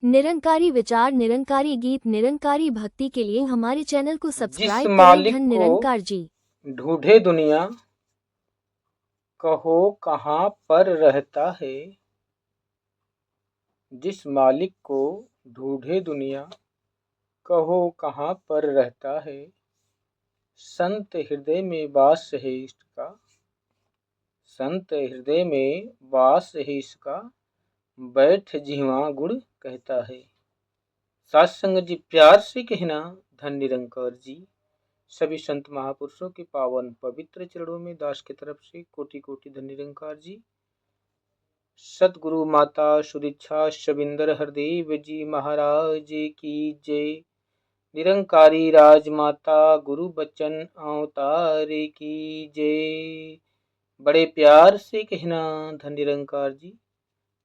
निरंकारी विचार, निरंकारी गीत, निरंकारी भक्ति के लिए हमारे चैनल को जिस सब्सक्राइब करें। मालिक धन को निरंकार जी। ढूंढे दुनिया, कहो कहाँ पर रहता है। जिस मालिक को ढूंढे दुनिया, कहो कहाँ पर रहता है। संत हृदय में वास है इसका, संत हृदय में वास है इसका, बैठ जिह्वा गुण कहता है। साथ संगत जी, प्यार से कहना धन निरंकार जी। सभी संत महापुरुषों के पावन पवित्र चरणों में दास की तरफ से कोटि कोटि धन निरंकार जी। सतगुरु माता सुदीक्षा शबिंदर हरदेव जी महाराज की जय। निरंकारी राजमाता गुरु बचन अवतार की जय। बड़े प्यार से कहना धन निरंकार जी।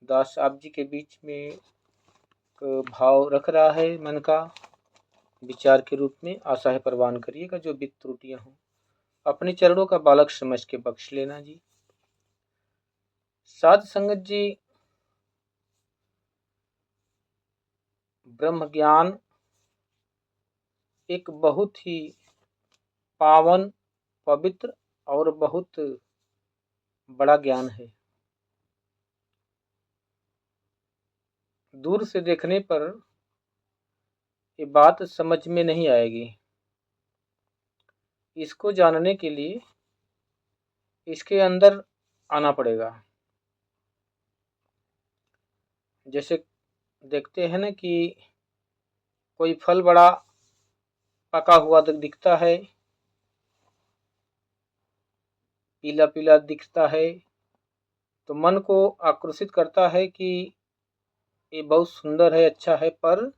दास आप जी के बीच में एक भाव रख रहा है, मन का विचार के रूप में। आशा है परवान करिएगा, जो भी त्रुटियां हों अपने चरणों का बालक समझ के बख्श लेना जी। साध संगत जी, ब्रह्म ज्ञान एक बहुत ही पावन, पवित्र और बहुत बड़ा ज्ञान है। दूर से देखने पर ये बात समझ में नहीं आएगी। इसको जानने के लिए इसके अंदर आना पड़ेगा। जैसे देखते हैं ना कि कोई फल बड़ा पका हुआ दिखता है, पीला पीला दिखता है, तो मन को आकर्षित करता है कि ये बहुत सुंदर है, अच्छा है। पर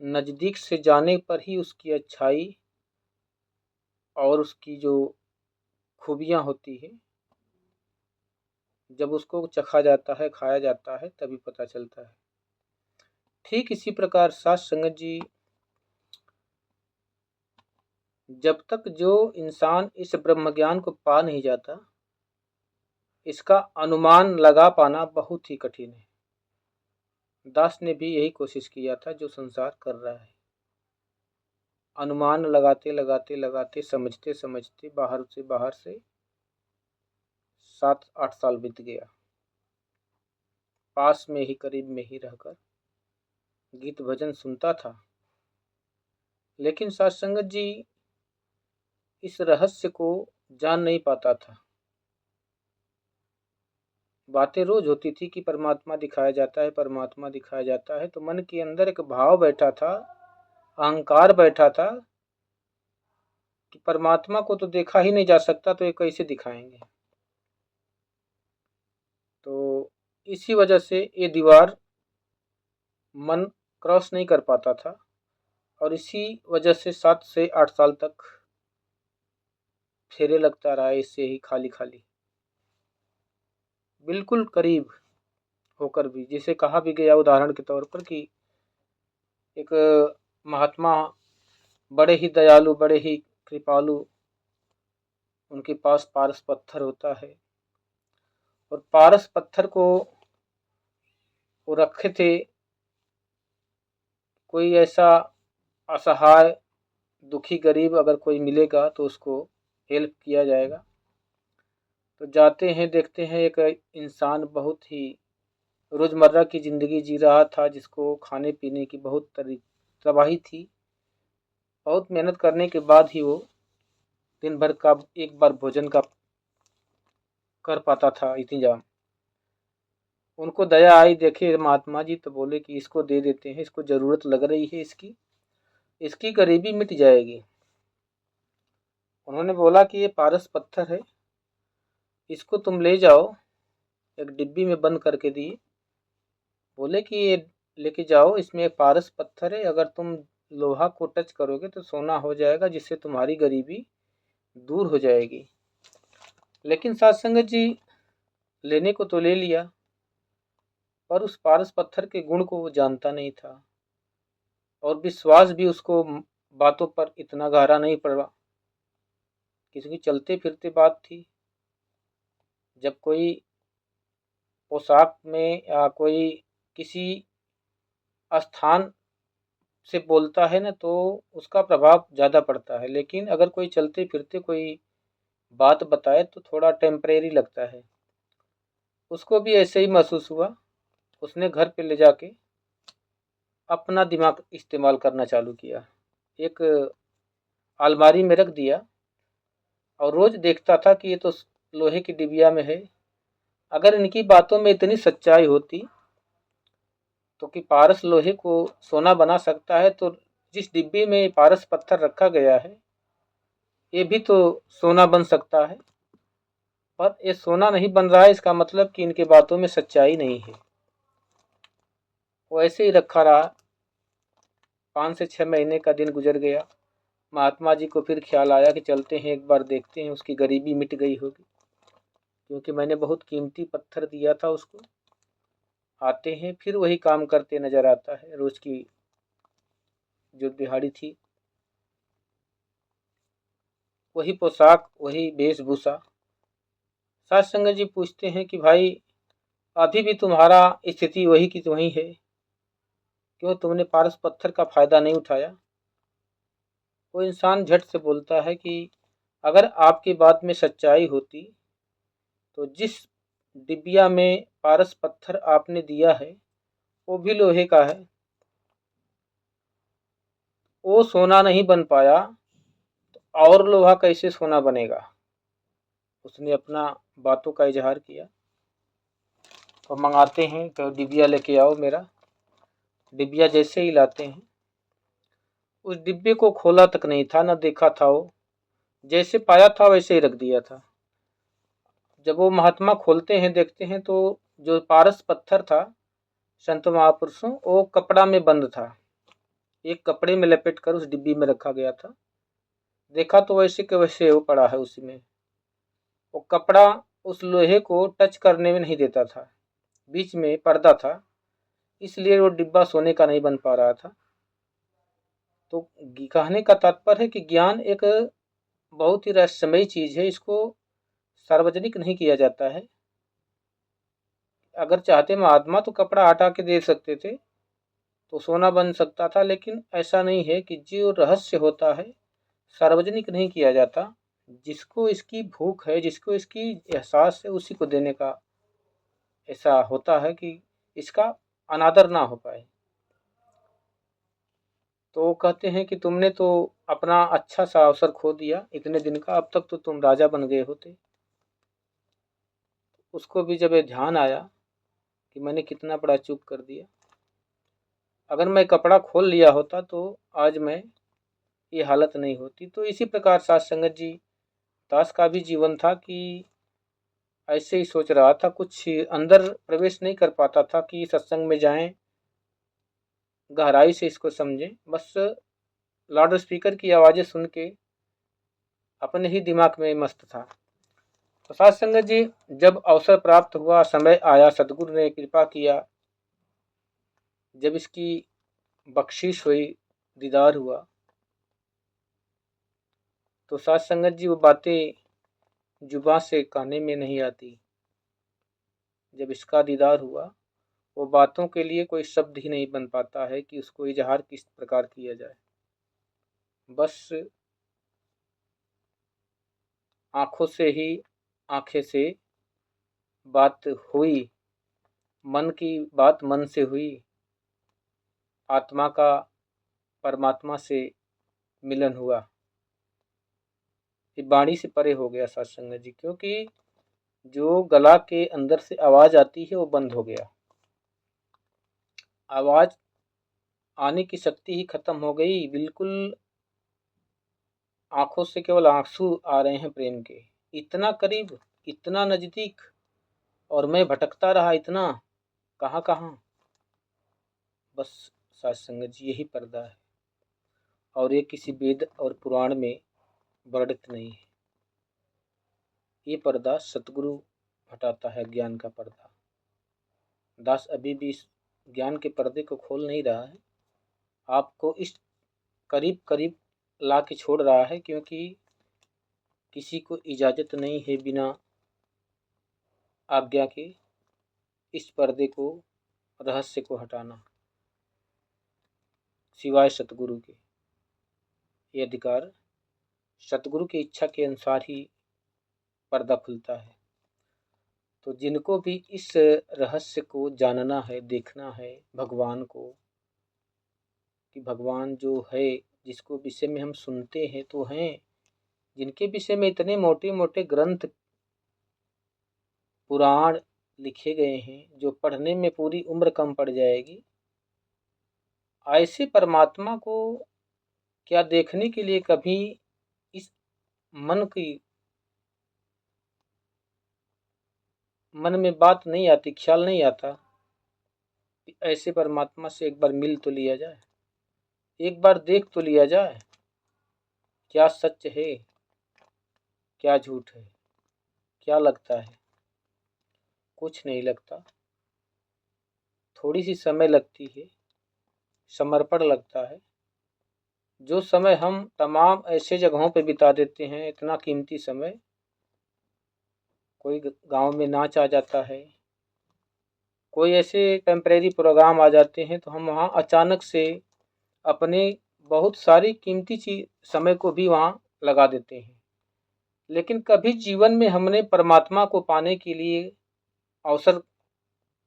नज़दीक से जाने पर ही उसकी अच्छाई और उसकी जो खूबियाँ होती है, जब उसको चखा जाता है, खाया जाता है, तभी पता चलता है। ठीक इसी प्रकार साथ संगत जी, जब तक जो इंसान इस ब्रह्म ज्ञान को पा नहीं जाता, इसका अनुमान लगा पाना बहुत ही कठिन है। दास ने भी यही कोशिश किया था जो संसार कर रहा है। अनुमान लगाते लगाते लगाते, समझते समझते बाहर से 7-8 साल बीत गया। पास में ही, करीब में ही रहकर गीत भजन सुनता था, लेकिन साथ संगत जी इस रहस्य को जान नहीं पाता था। बातें रोज होती थी कि परमात्मा दिखाया जाता है, परमात्मा दिखाया जाता है, तो मन के अंदर एक भाव बैठा था, अहंकार बैठा था कि परमात्मा को तो देखा ही नहीं जा सकता, तो ये कैसे दिखाएंगे। तो इसी वजह से ये दीवार मन क्रॉस नहीं कर पाता था, और इसी वजह से 7 से 8 साल तक फेरे लगता रहा, इससे ही खाली खाली, बिल्कुल करीब होकर भी। जिसे कहा भी गया उदाहरण के तौर पर कि एक महात्मा बड़े ही दयालु, बड़े ही कृपालु, उनके पास पारस पत्थर होता है, और पारस पत्थर को वो रखे थे, कोई ऐसा असहाय दुखी गरीब अगर कोई मिलेगा तो उसको हेल्प किया जाएगा। तो जाते हैं, देखते हैं एक इंसान बहुत ही रोज़मर्रा की ज़िंदगी जी रहा था, जिसको खाने पीने की बहुत तबाही थी। बहुत मेहनत करने के बाद ही वो दिन भर का एक बार भोजन का कर पाता था इंतजाम। उनको दया आई, देखे महात्मा जी तो बोले कि इसको दे देते हैं, इसको ज़रूरत लग रही है, इसकी गरीबी मिट जाएगी। उन्होंने बोला कि ये पारस पत्थर है, इसको तुम ले जाओ, एक डिब्बी में बंद करके दिए। बोले कि ये लेके जाओ, इसमें एक पारस पत्थर है, अगर तुम लोहा को टच करोगे तो सोना हो जाएगा, जिससे तुम्हारी गरीबी दूर हो जाएगी। लेकिन साथ संगत जी, लेने को तो ले लिया, पर उस पारस पत्थर के गुण को वो जानता नहीं था, और विश्वास भी उसको बातों पर इतना गहरा नहीं पड़ा। किसी की चलते फिरते बात थी। जब कोई पोशाक में या कोई किसी स्थान से बोलता है ना तो उसका प्रभाव ज़्यादा पड़ता है, लेकिन अगर कोई चलते फिरते कोई बात बताए तो थोड़ा टेम्परेरी लगता है। उसको भी ऐसे ही महसूस हुआ। उसने घर पे ले जाके अपना दिमाग इस्तेमाल करना चालू किया। एक अलमारी में रख दिया और रोज देखता था कि ये तो लोहे की डिबिया में है। अगर इनकी बातों में इतनी सच्चाई होती तो कि पारस लोहे को सोना बना सकता है, तो जिस डिब्बे में पारस पत्थर रखा गया है ये भी तो सोना बन सकता है। पर ये सोना नहीं बन रहा है, इसका मतलब कि इनके बातों में सच्चाई नहीं है। वो ऐसे ही रखा रहा। 5 से 6 महीने का दिन गुजर गया। महात्मा जी को फिर ख्याल आया कि चलते हैं एक बार देखते हैं, उसकी गरीबी मिट गई होगी, क्योंकि मैंने बहुत कीमती पत्थर दिया था उसको। आते हैं, फिर वही काम करते नजर आता है। रोज की जो दिहाड़ी थी, वही पोशाक, वही वेशभूषा। साध संगत जी पूछते हैं कि भाई अभी भी तुम्हारा स्थिति वही की वही है, क्यों तुमने पारस पत्थर का फायदा नहीं उठाया? वो इंसान झट से बोलता है कि अगर आपकी बात में सच्चाई होती तो जिस डिबिया में पारस पत्थर आपने दिया है वो भी लोहे का है, वो सोना नहीं बन पाया तो और लोहा कैसे सोना बनेगा? उसने अपना बातों का इजहार किया। तो मंगाते हैं तो डिबिया लेके आओ मेरा। डिबिया जैसे ही लाते हैं, उस डिब्बे को खोला तक नहीं था, न देखा था वो, जैसे पाया था वैसे ही रख दिया था। जब वो महात्मा खोलते हैं, देखते हैं तो जो पारस पत्थर था संत महापुरुषों, वो कपड़ा में बंद था। एक कपड़े में लपेट कर उस डिब्बी में रखा गया था। देखा तो वैसे के वैसे वो पड़ा है उसी में। वो कपड़ा उस लोहे को टच करने में नहीं देता था, बीच में पर्दा था, इसलिए वो डिब्बा सोने का नहीं बन पा रहा था। तो कहने का तात्पर्य है कि ज्ञान एक बहुत ही रहस्यमयी चीज है, इसको सार्वजनिक नहीं किया जाता है। अगर चाहते महात्मा तो कपड़ा हटा के दे सकते थे तो सोना बन सकता था, लेकिन ऐसा नहीं है। कि जो रहस्य होता है सार्वजनिक नहीं किया जाता। जिसको इसकी भूख है, जिसको इसकी एहसास है, उसी को देने का ऐसा होता है कि इसका अनादर ना हो पाए। तो कहते हैं कि तुमने तो अपना अच्छा सा अवसर खो दिया इतने दिन का, अब तक तो तुम राजा बन गए होते। उसको भी जब ये ध्यान आया कि मैंने कितना बड़ा चूक कर दिया, अगर मैं कपड़ा खोल लिया होता तो आज मैं ये हालत नहीं होती। तो इसी प्रकार साथ संगत जी दास का भी जीवन था कि ऐसे ही सोच रहा था, कुछ अंदर प्रवेश नहीं कर पाता था कि सत्संग में जाएं, गहराई से इसको समझें। बस लाउड स्पीकर की आवाज़ें सुन के अपने ही दिमाग में मस्त था। तो साथ संगत जी जब अवसर प्राप्त हुआ, समय आया, सदगुरु ने कृपा किया, जब इसकी बख्शिश हुई, दीदार हुआ, तो साथ संगत जी वो बातें जुबां से कहने में नहीं आती। जब इसका दीदार हुआ, वो बातों के लिए कोई शब्द ही नहीं बन पाता है कि उसको इजहार किस प्रकार किया जाए। बस आंखों से ही आंखें से बात हुई, मन की बात मन से हुई, आत्मा का परमात्मा से मिलन हुआ। ये वाणी से परे हो गया साथ संगत जी, क्योंकि जो गला के अंदर से आवाज आती है वो बंद हो गया। आवाज आने की शक्ति ही खत्म हो गई बिल्कुल। आंखों से केवल आंसू आ रहे हैं प्रेम के। इतना करीब, इतना नजदीक, और मैं भटकता रहा इतना, कहाँ कहाँ। बस साथ संगत जी यही पर्दा है, और ये किसी वेद और पुराण में वर्णित नहीं है। ये पर्दा सतगुरु हटाता है, ज्ञान का पर्दा। दास अभी भी इस ज्ञान के पर्दे को खोल नहीं रहा है, आपको इस करीब करीब ला के छोड़ रहा है, क्योंकि किसी को इजाज़त नहीं है बिना आज्ञा के इस पर्दे को, रहस्य को हटाना। सिवाय सतगुरु के। ये अधिकार सतगुरु की इच्छा के अनुसार ही पर्दा खुलता है। तो जिनको भी इस रहस्य को जानना है, देखना है भगवान को, कि भगवान जो है जिसको विषय में हम सुनते हैं तो हैं, जिनके विषय में इतने मोटे मोटे ग्रंथ पुराण लिखे गए हैं जो पढ़ने में पूरी उम्र कम पड़ जाएगी, ऐसे परमात्मा को क्या देखने के लिए कभी इस मन में बात नहीं आती, ख्याल नहीं आता कि ऐसे परमात्मा से एक बार मिल तो लिया जाए, एक बार देख तो लिया जाए, क्या सच है क्या झूठ है। क्या लगता है? कुछ नहीं लगता। थोड़ी सी समय लगती है, समर्पण लगता है। जो समय हम तमाम ऐसे जगहों पे बिता देते हैं, इतना कीमती समय, कोई गांव में नाच आ जाता है, कोई ऐसे टेम्परेरी प्रोग्राम आ जाते हैं, तो हम वहाँ अचानक से अपने बहुत सारी कीमती चीज समय को भी वहाँ लगा देते हैं। लेकिन कभी जीवन में हमने परमात्मा को पाने के लिए अवसर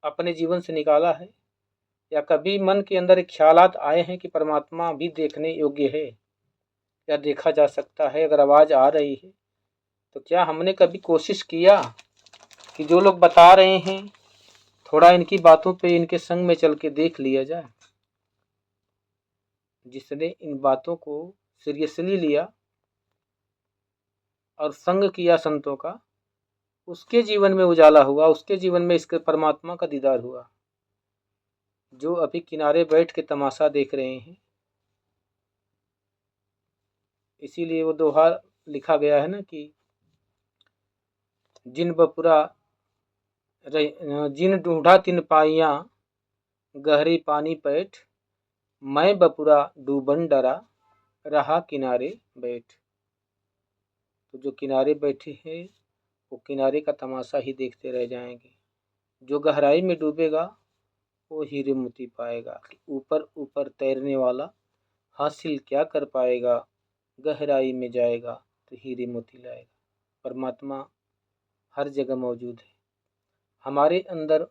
अपने जीवन से निकाला है? या कभी मन के अंदर एक ख्यालात आए हैं कि परमात्मा भी देखने योग्य है या देखा जा सकता है? अगर आवाज़ आ रही है तो क्या हमने कभी कोशिश किया कि जो लोग बता रहे हैं थोड़ा इनकी बातों पे, इनके संग में चल के देख लिया जाए? जिसने इन बातों को सीरियसली लिया और संग किया संतों का, उसके जीवन में उजाला हुआ, उसके जीवन में इसके परमात्मा का दीदार हुआ। जो अभी किनारे बैठ के तमाशा देख रहे हैं, इसीलिए वो दोहा लिखा गया है ना कि जिन ढूंढा तिन पाइया, गहरे पानी पैठ, मैं बपुरा डूबन डरा, रहा किनारे बैठ। तो जो किनारे बैठे हैं वो किनारे का तमाशा ही देखते रह जाएंगे। जो गहराई में डूबेगा वो हीरे मोती पाएगा। ऊपर ऊपर तैरने वाला हासिल क्या कर पाएगा, गहराई में जाएगा तो हीरे मोती लाएगा। परमात्मा हर जगह मौजूद है। हमारे अंदर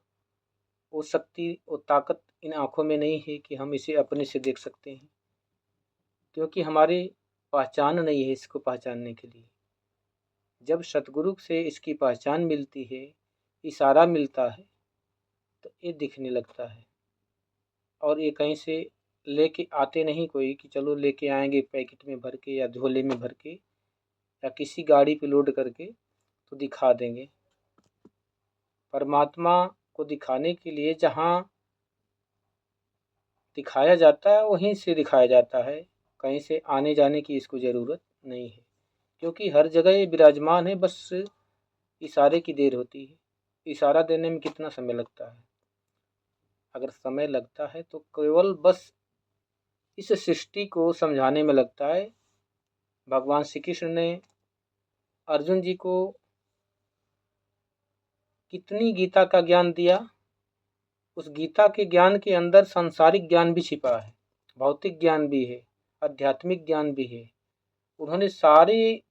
वो शक्ति, वो ताकत इन आँखों में नहीं है कि हम इसे अपने से देख सकते हैं, क्योंकि हमारी पहचान नहीं है इसको पहचानने के लिए। जब सतगुरु से इसकी पहचान मिलती है, इशारा मिलता है, तो ये दिखने लगता है। और ये कहीं से लेके आते नहीं कोई कि चलो लेके आएंगे पैकेट में भर के या झोले में भर के या किसी गाड़ी पे लोड करके तो दिखा देंगे। परमात्मा को दिखाने के लिए जहाँ दिखाया जाता है वहीं से दिखाया जाता है, कहीं से आने जाने की इसको ज़रूरत नहीं है, क्योंकि हर जगह ये विराजमान है। बस इशारे की देर होती है। इशारा देने में कितना समय लगता है? अगर समय लगता है तो केवल बस इस सृष्टि को समझाने में लगता है। भगवान श्री कृष्ण ने अर्जुन जी को कितनी गीता का ज्ञान दिया। उस गीता के ज्ञान के अंदर सांसारिक ज्ञान भी छिपा है, भौतिक ज्ञान भी है, आध्यात्मिक ज्ञान भी है। उन्होंने सारी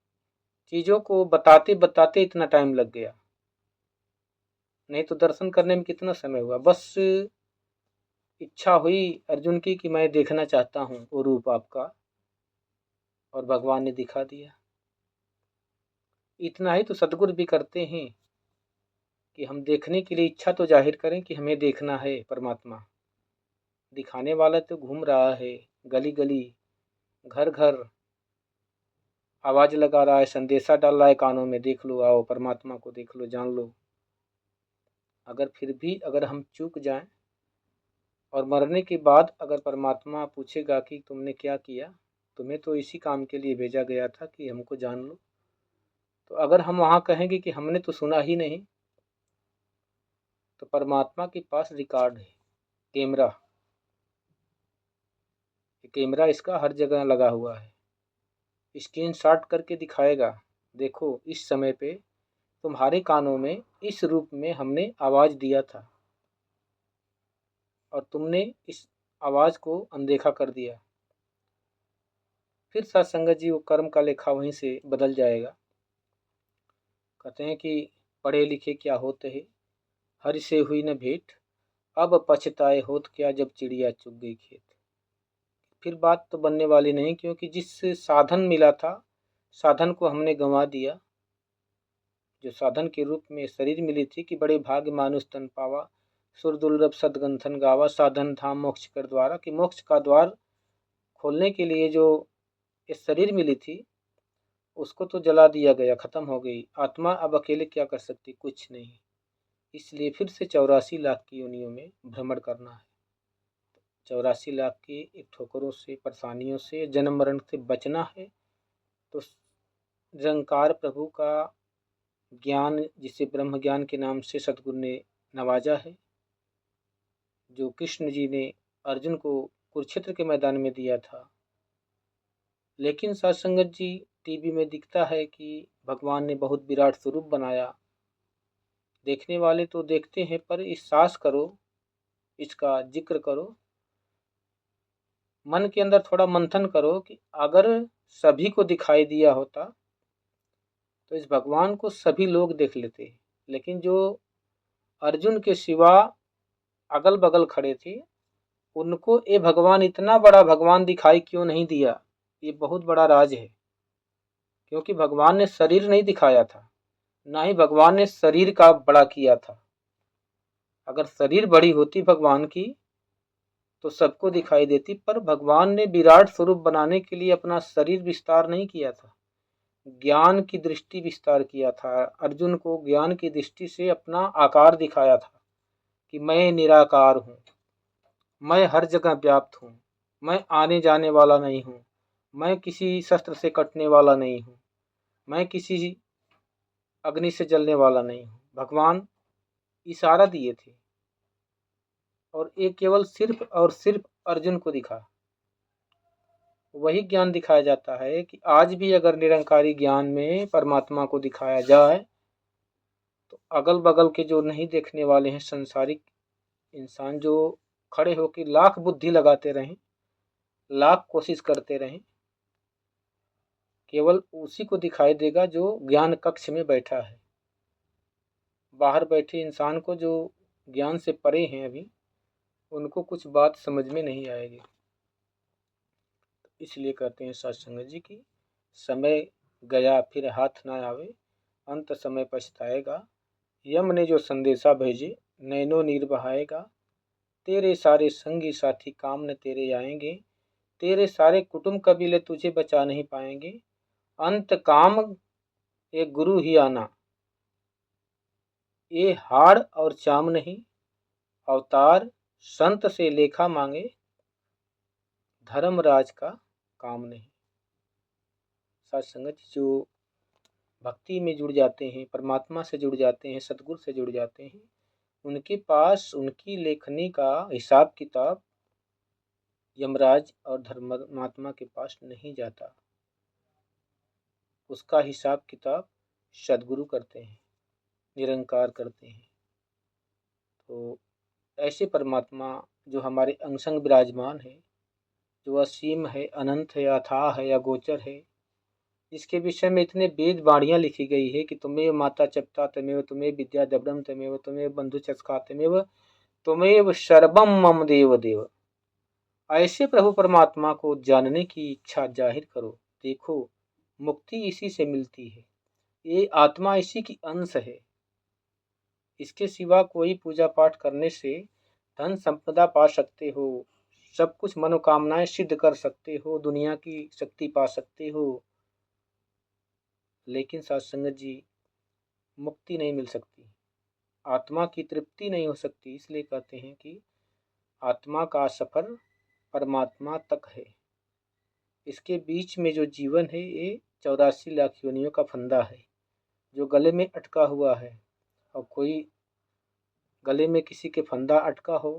चीज़ों को बताते बताते इतना टाइम लग गया, नहीं तो दर्शन करने में कितना समय हुआ। बस इच्छा हुई अर्जुन की कि मैं देखना चाहता हूँ वो रूप आपका, और भगवान ने दिखा दिया। इतना ही तो सतगुरु भी करते हैं कि हम देखने के लिए इच्छा तो जाहिर करें कि हमें देखना है परमात्मा। दिखाने वाला तो घूम रहा है गली गली, घर घर, आवाज़ लगा रहा है, संदेशा डाल रहा है कानों में, देख लो, आओ परमात्मा को देख लो, जान लो। अगर फिर भी अगर हम चूक जाएं और मरने के बाद अगर परमात्मा पूछेगा कि तुमने क्या किया, तुम्हें तो इसी काम के लिए भेजा गया था कि हमको जान लो, तो अगर हम वहाँ कहेंगे कि हमने तो सुना ही नहीं, तो परमात्मा के पास रिकॉर्ड है, कैमरा। कैमरा इसका हर जगह लगा हुआ है, स्क्रीन शॉट करके दिखाएगा, देखो इस समय पे तुम्हारे कानों में इस रूप में हमने आवाज़ दिया था और तुमने इस आवाज़ को अनदेखा कर दिया, फिर साथ संगत जी वो कर्म का लेखा वहीं से बदल जाएगा। कहते हैं कि पढ़े लिखे क्या होते हैं, हरि से हुई न भेंट, अब पछताए होत क्या जब चिड़िया चुग गई खेत। फिर बात तो बनने वाली नहीं, क्योंकि जिस साधन मिला था साधन को हमने गंवा दिया। जो साधन के रूप में शरीर मिली थी कि बड़े भाग्य मानुष तन पावा, सुर दुर्लभ सदगंथन गावा, साधन धाम मोक्ष कर द्वारा, कि मोक्ष का द्वार खोलने के लिए जो ये शरीर मिली थी उसको तो जला दिया गया, खत्म हो गई। आत्मा अब अकेले क्या कर सकती, कुछ नहीं। इसलिए फिर से 84 लाख की योनियों में भ्रमण करना है। 84 लाख की ठोकरों से, परेशानियों से, जन्म मरण से बचना है। तो निरंकार प्रभु का ज्ञान, जिसे ब्रह्म ज्ञान के नाम से सतगुरु ने नवाजा है, जो कृष्ण जी ने अर्जुन को कुरुक्षेत्र के मैदान में दिया था। लेकिन सत्संगत जी टीवी में दिखता है कि भगवान ने बहुत विराट स्वरूप बनाया। देखने वाले तो देखते हैं, पर एहसास करो, इसका जिक्र करो, मन के अंदर थोड़ा मंथन करो कि अगर सभी को दिखाई दिया होता तो इस भगवान को सभी लोग देख लेते। लेकिन जो अर्जुन के सिवा अगल बगल खड़े थे उनको ये भगवान, इतना बड़ा भगवान दिखाई क्यों नहीं दिया, ये बहुत बड़ा राज है। क्योंकि भगवान ने शरीर नहीं दिखाया था, ना ही भगवान ने शरीर का बड़ा किया था। अगर शरीर बड़ी होती भगवान की तो सबको दिखाई देती, पर भगवान ने विराट स्वरूप बनाने के लिए अपना शरीर विस्तार नहीं किया था, ज्ञान की दृष्टि विस्तार किया था। अर्जुन को ज्ञान की दृष्टि से अपना आकार दिखाया था कि मैं निराकार हूँ, मैं हर जगह व्याप्त हूँ, मैं आने जाने वाला नहीं हूँ, मैं किसी शस्त्र से कटने वाला नहीं हूँ, मैं किसी अग्नि से जलने वाला नहीं हूँ। भगवान इशारा दिए थे और ये केवल सिर्फ और सिर्फ अर्जुन को दिखा। वही ज्ञान दिखाया जाता है कि आज भी अगर निरंकारी ज्ञान में परमात्मा को दिखाया जाए तो अगल बगल के जो नहीं देखने वाले हैं संसारिक इंसान, जो खड़े होकर लाख बुद्धि लगाते रहें, लाख कोशिश करते रहें, केवल उसी को दिखाई देगा जो ज्ञान कक्ष में बैठा है। बाहर बैठे इंसान को, जो ज्ञान से परे हैं अभी, उनको कुछ बात समझ में नहीं आएगी। इसलिए कहते हैं सत्संग जी की समय गया फिर हाथ ना आवे, अंत समय पछताएगा। यम ने जो संदेशा भेजे नैनो नीर बहाएगा, तेरे सारे संगी साथी काम न तेरे आएंगे, तेरे सारे कुटुंब कबीले तुझे बचा नहीं पाएंगे। अंत काम एक गुरु ही आना, ये हाड़ और चाम नहीं, अवतार संत से लेखा मांगे, धर्मराज का काम नहीं। सत्संगत जो भक्ति में जुड़ जाते हैं, परमात्मा से जुड़ जाते हैं, सतगुरु से जुड़ जाते हैं, उनके पास उनकी लेखनी का हिसाब किताब यमराज और धर्मात्मा के पास नहीं जाता। उसका हिसाब किताब सदगुरु करते हैं, निरंकार करते हैं। तो ऐसे परमात्मा जो हमारे अंग संग विराजमान है, जो असीम है, अनंत है, अथाह है, अगोचर है, जिसके विषय में इतने वेद वाणियाँ लिखी गई है कि तुम्हें माता चपता तमेव, तुम्हें विद्या दब्रम तमेव, तुम्हें बंधु चस्का तमेव, तुम्हें सर्वम मम देव देव। ऐसे प्रभु परमात्मा को जानने की इच्छा जाहिर करो। देखो मुक्ति इसी से मिलती है, ये आत्मा इसी की अंश है। इसके सिवा कोई पूजा पाठ करने से धन संपदा पा सकते हो, सब कुछ मनोकामनाएं सिद्ध कर सकते हो, दुनिया की शक्ति पा सकते हो, लेकिन सत्संगत जी मुक्ति नहीं मिल सकती, आत्मा की तृप्ति नहीं हो सकती। इसलिए कहते हैं कि आत्मा का सफर परमात्मा तक है। इसके बीच में जो जीवन है ये 84 लाख योनियों का फंदा है जो गले में अटका हुआ है। और कोई गले में किसी के फंदा अटका हो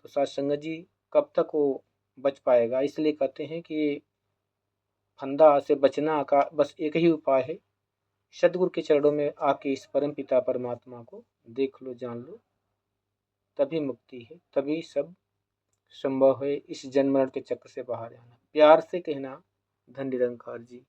तो सत्संगत जी कब तक वो बच पाएगा। इसलिए कहते हैं कि फंदा से बचना का बस एक ही उपाय है, सदगुरु के चरणों में आके इस परम पिता परमात्मा को देख लो, जान लो, तभी मुक्ति है, तभी सब संभव है इस जन्म मरण के चक्र से बाहर जाना। प्यार से कहना, धन निरंकार जी।